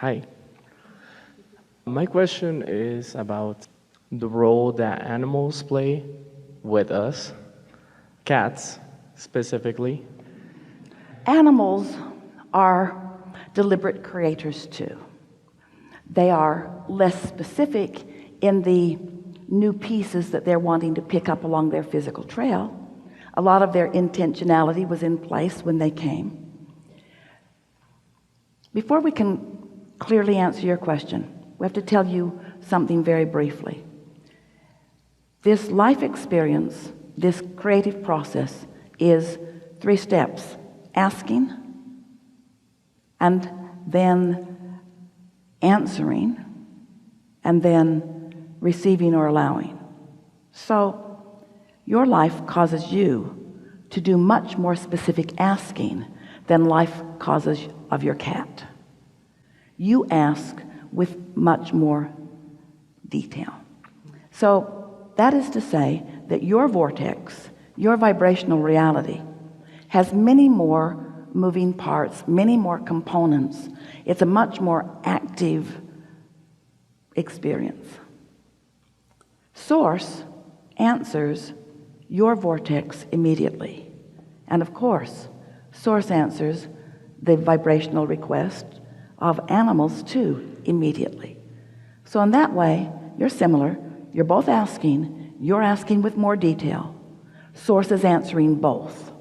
Hi. My question is about the role that animals play with us, cats specifically. Animals are deliberate creators too. They are less specific in the new pieces that they're wanting to pick up along their physical trail. A lot of their intentionality was in place when they came. Before we can clearly answer your question, we have to tell you something very briefly. This life experience, this creative process, is 3 steps: asking, and then answering, and then receiving or allowing. So your life causes you to do much more specific asking than life causes of your cat. You ask with much more detail. So that is to say that your vortex, your vibrational reality, has many more moving parts, many more components. It's a much more active experience. Source answers your vortex immediately. And of course, Source answers the vibrational request of animals too immediately. So in that way, you're similar. You're both asking. You're asking with more detail. Source is answering both.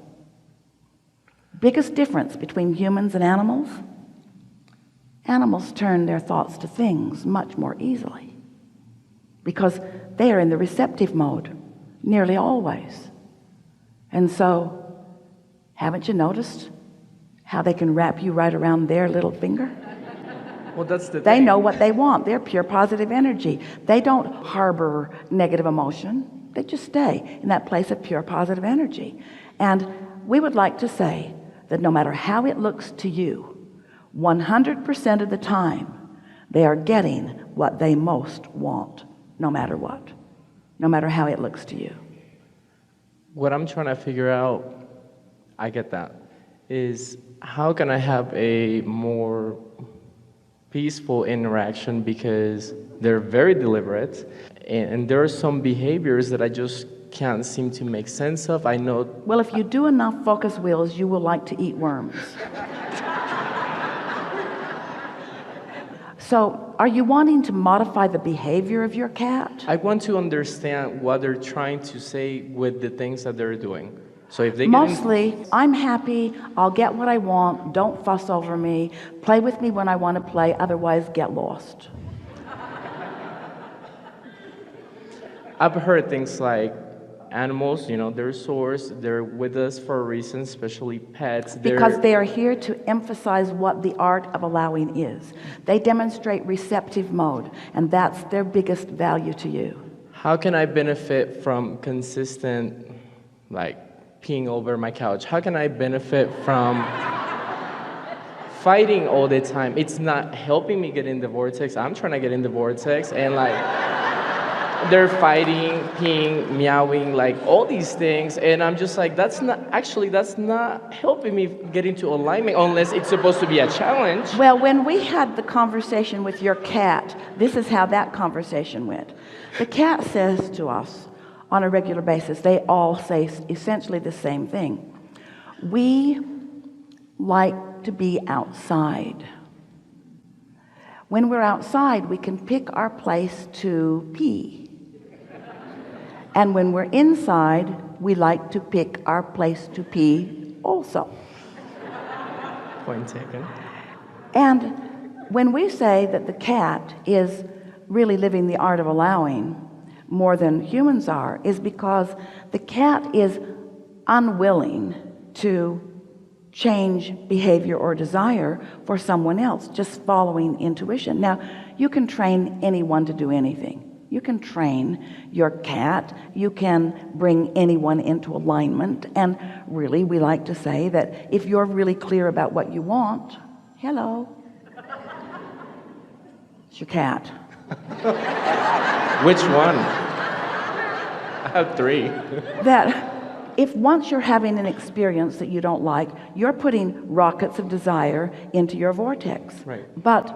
Biggest difference between humans and animals? Animals turn their thoughts to things much more easily because they are in the receptive mode nearly always. And so, haven't you noticed how they can wrap you right around their little finger? Well, that's the They thing. know what they want. They're pure positive energy. They don't harbor negative emotion. They just stay in that place of pure positive energy. And we would like to say that no matter how it looks to you, 100% of the time, they are getting what they most want, no matter what, no matter how it looks to you. What I'm trying to figure out, I get that, is how can I have a more peaceful interaction, because they're very deliberate and there are some behaviors that I just can't seem to make sense of. I know. Well, if you do enough focus wheels, you will like to eat worms. So, are you wanting to modify the behavior of your cat? I want to understand what they're trying to say with the things that they're doing. So if they Mostly, I'm happy, I'll get what I want, don't fuss over me, play with me when I want to play, otherwise get lost. I've heard things like animals, they're source, they're with us for a reason, especially pets. Because they are here to emphasize what the art of allowing is. They demonstrate receptive mode, and that's their biggest value to you. How can I benefit from consistent, peeing over my couch? How can I benefit from fighting all the time? It's not helping me get in the vortex. I'm trying to get in the vortex, and they're fighting, peeing, meowing, all these things, and I'm just like, that's not helping me get into alignment unless it's supposed to be a challenge. Well, when we had the conversation with your cat, this is how that conversation went. The cat says to us on a regular basis, they all say essentially the same thing. We like to be outside. When we're outside, we can pick our place to pee. And when we're inside, we like to pick our place to pee also. Point taken. And when we say that the cat is really living the art of allowing more than humans are, is because the cat is unwilling to change behavior or desire for someone else, just following intuition. Now, you can train anyone to do anything. You can train your cat, you can bring anyone into alignment, and really we like to say that if you're really clear about what you want, hello, it's your cat. Which one? I have 3. That if once you're having an experience that you don't like, you're putting rockets of desire into your vortex. Right. But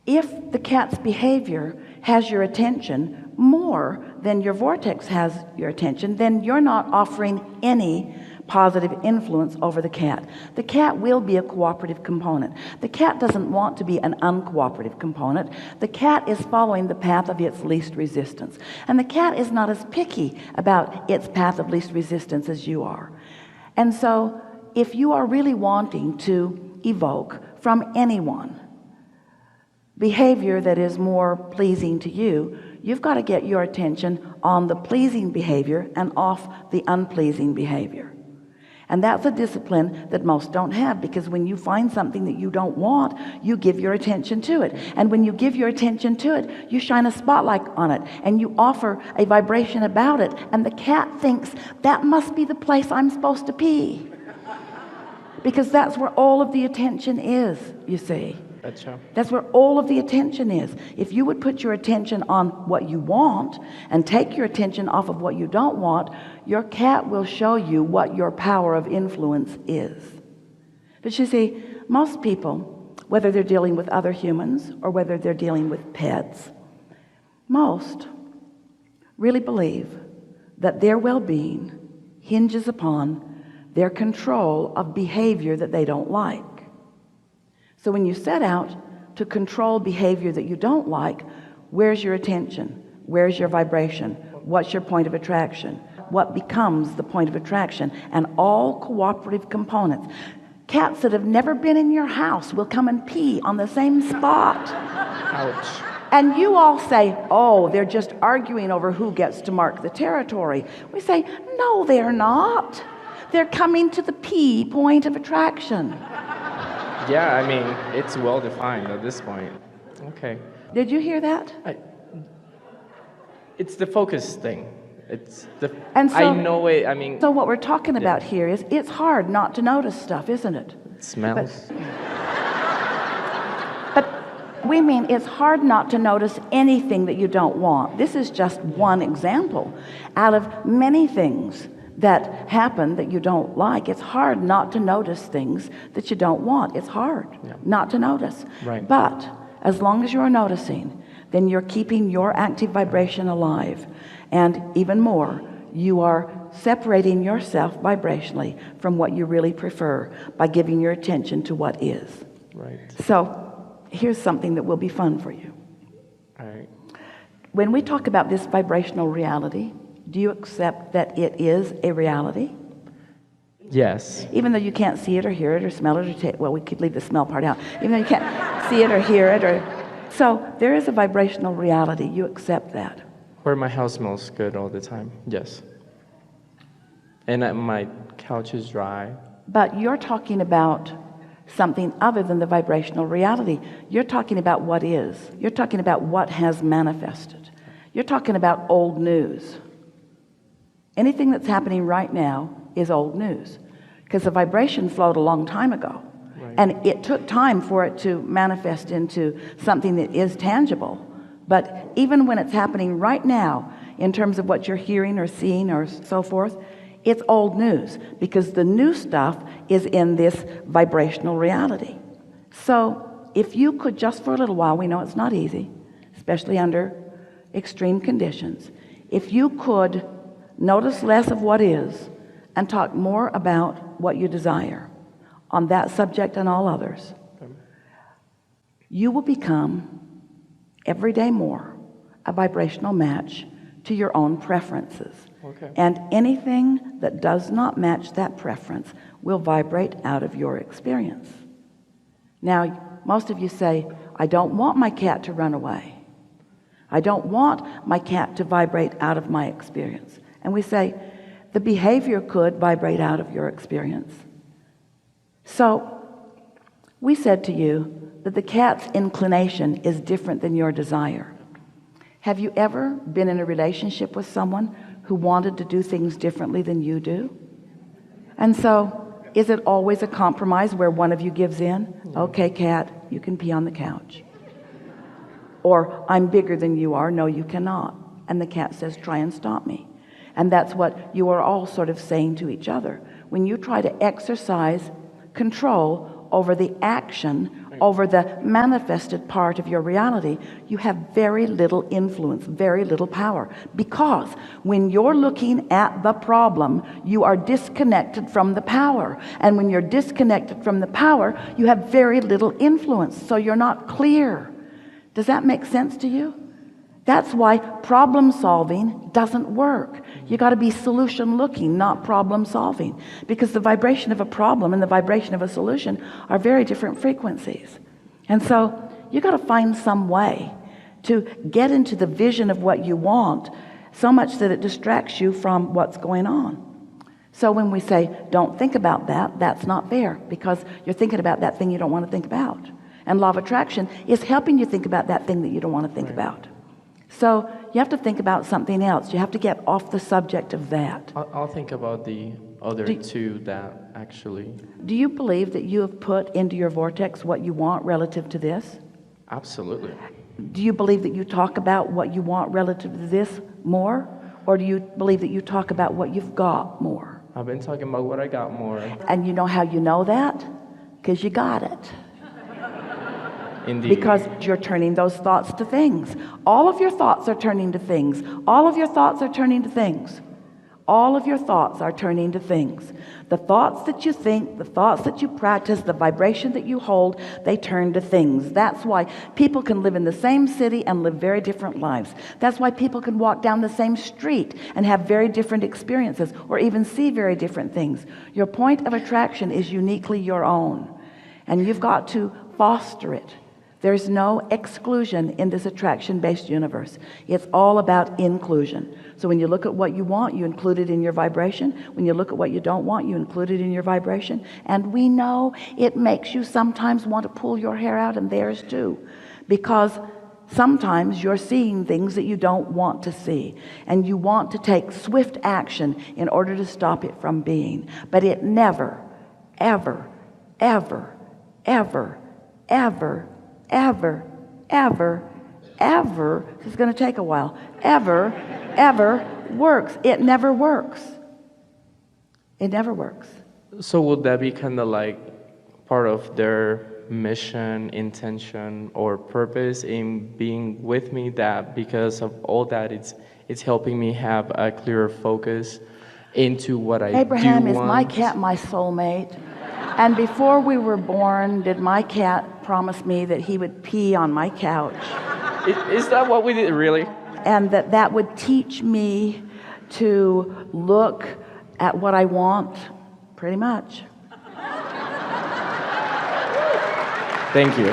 If the cat's behavior has your attention more than your vortex has your attention, then you're not offering any positive influence over the cat. The cat will be a cooperative component. The cat doesn't want to be an uncooperative component. The cat is following the path of its least resistance. And the cat is not as picky about its path of least resistance as you are. And so if you are really wanting to evoke from anyone behavior that is more pleasing to you, you've got to get your attention on the pleasing behavior and off the unpleasing behavior. And that's a discipline that most don't have, because when you find something that you don't want, you give your attention to it. And when you give your attention to it, you shine a spotlight on it and you offer a vibration about it. And the cat thinks that must be the place I'm supposed to pee, because that's where all of the attention is, you see. That's where all of the attention is. If you would put your attention on what you want and take your attention off of what you don't want, your cat will show you what your power of influence is. But you see, most people, whether they're dealing with other humans or whether they're dealing with pets, most really believe that their well-being hinges upon their control of behavior that they don't like. So when you set out to control behavior that you don't like, where's your attention? Where's your vibration? What's your point of attraction? What becomes the point of attraction? And all cooperative components. Cats that have never been in your house will come and pee on the same spot. Ouch. And you all say, oh, they're just arguing over who gets to mark the territory. We say, no, they're not. They're coming to the pee point of attraction. Yeah, I mean, it's well defined at this point. Okay. Did you hear that? It's the focus thing. It's the. And so, I know it. I mean. So what we're talking about here is it's hard not to notice stuff, isn't it? It smells. But we mean it's hard not to notice anything that you don't want. This is just one example out of many things that happen that you don't like. It's hard not to notice things that you don't want. It's hard not to notice. Right. But as long as you're noticing, then you're keeping your active vibration alive. And even more, you are separating yourself vibrationally from what you really prefer by giving your attention to what is. Right. So here's something that will be fun for you. All right. When we talk about this vibrational reality, do you accept that it is a reality? Yes. Even though you can't see it or hear it or smell it or taste, well, we could leave the smell part out. Even though you can't see it or hear it, or so there is a vibrational reality. You accept that. Where my house smells good all the time. Yes. And my couch is dry. But you're talking about something other than the vibrational reality. You're talking about what is. You're talking about what has manifested. You're talking about old news. Anything that's happening right now is old news, because the vibration flowed a long time ago. Right. And it took time for it to manifest into something that is tangible. But even when it's happening right now, in terms of what you're hearing or seeing or so forth, it's old news, because the new stuff is in this vibrational reality. So if you could just for a little while, we know it's not easy, especially under extreme conditions, if you could notice less of what is and talk more about what you desire on that subject and all others, you will become every day more a vibrational match to your own preferences. Okay. And anything that does not match that preference will vibrate out of your experience. Now, most of you say, I don't want my cat to run away. I don't want my cat to vibrate out of my experience. And we say, the behavior could vibrate out of your experience. So we said to you that the cat's inclination is different than your desire. Have you ever been in a relationship with someone who wanted to do things differently than you do? And so is it always a compromise where one of you gives in? Okay, cat, you can pee on the couch. Or I'm bigger than you are. No, you cannot. And the cat says, try and stop me. And that's what you are all sort of saying to each other. When you try to exercise control over the action over the manifested part of your reality, you have very little influence, very little power, because when you're looking at the problem, you are disconnected from the power, and when you're disconnected from the power, you have very little influence, so you're not clear. Does that make sense to you? That's why problem solving doesn't work. You got to be solution looking, not problem solving, because the vibration of a problem and the vibration of a solution are very different frequencies. And so you got to find some way to get into the vision of what you want, so much that it distracts you from what's going on. So when we say don't think about that, that's not fair, because you're thinking about that thing you don't want to think about. And law of attraction is helping you think about that thing that you don't want to think about. So you have to think about something else. You have to get off the subject of that. I'll think about the other two that actually. Do you believe that you have put into your vortex what you want relative to this? Absolutely. Do you believe that you talk about what you want relative to this more? Or do you believe that you talk about what you've got more? I've been talking about what I got more. And you know how you know that? Because you got it. Indeed. Because you're turning those thoughts to things. All of your thoughts are turning to things. All of your thoughts are turning to things. All of your thoughts are turning to things. The thoughts that you think, the thoughts that you practice, the vibration that you hold, they turn to things. That's why people can live in the same city and live very different lives. That's why people can walk down the same street and have very different experiences, or even see very different things. Your point of attraction is uniquely your own, and you've got to foster it. There's no exclusion in this attraction-based universe. It's all about inclusion. So when you look at what you want, you include it in your vibration. When you look at what you don't want, you include it in your vibration. And we know it makes you sometimes want to pull your hair out, and theirs too, because sometimes you're seeing things that you don't want to see, and you want to take swift action in order to stop it from being. But it never, ever, ever, ever, ever, ever, ever, ever, this is going to take a while, ever, ever works. It never works. It never works. So would that be kind of like part of their mission, intention, or purpose in being with me, that because of all that, it's helping me have a clearer focus into what I Abraham, do is want? my cat my soulmate? And before we were born, did my cat promise me that he would pee on my couch? Is that what we did, really? And that would teach me to look at what I want, pretty much. Thank you.